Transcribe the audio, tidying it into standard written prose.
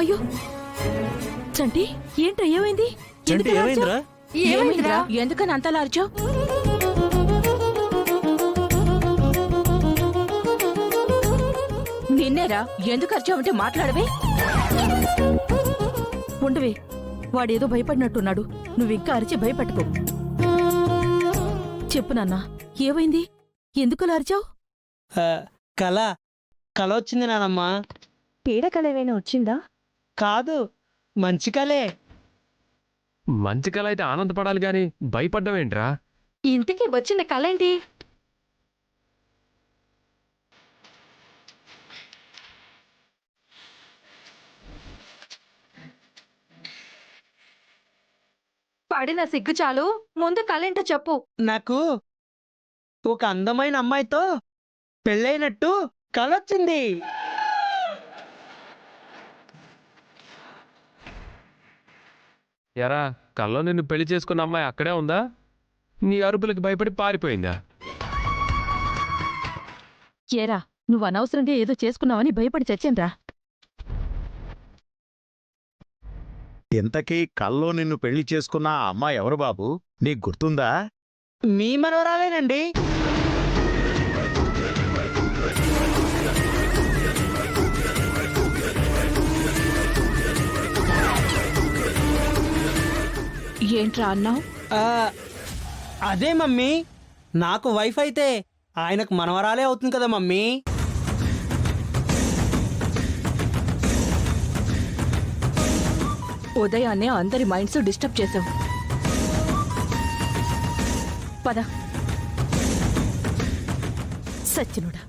అయ్యో చంటి ఏంట్రా ఏమైంది? చంటి ఏమైందిరా? ఏమైందిరా? ఎందుకని అంతలా అరిచావు? నిన్నేరా ఎందుకు అరిచావంటే మాట్లాడవే. ఉండవే, వాడేదో భయపడినట్టున్నాడు. నువ్వింకా అరిచి భయపెట్టుకో. చెప్పు నాన్నా, ఏమైంది? ఎందుకలా అరిచావు? కళ కళ వచ్చింది నానమ్మా. పీడకల ఏమైనా వచ్చిందా? కాదు, మంచి కళే. మంచి కళ అయితే ఆనందపడాలి గాని భయపడ్డమేంట్రా? ఇంటికి వచ్చిన కళ ఏంటి? పడిన సిగ్గు చాలు, ముందు కళేంటో చెప్పు. నాకు ఒక అందమైన అమ్మాయితో పెళ్ళైనట్టు కళ వచ్చింది. ఎరా, కల్లో నిన్ను పెళ్లి చేసుకున్న అమ్మాయి అక్కడే ఉందా? నీ అరుపులకి భయపడి పారిపోయిందా? ఏరా, నువ్వు అనవసరంగా ఏదో చేసుకున్నావని భయపడి చచ్చాన్రా. ఇంతకీ కల్లో నిన్ను పెళ్లి చేసుకున్న ఆ అమ్మాయి ఎవరు బాబు? నీకు గుర్తుందా? మీ మనవరాలేనండి. ఏంట్రా అన్నావు? ఆ, అదే మమ్మీ, నాకు వైఫ్ అయితే ఆయనకు మనవరాలే అవుతుంది కదా మమ్మీ. ఉదయాన్నే అందరి మైండ్స్ డిస్టర్బ్ చేసావు. పద. సచ్చినుడా,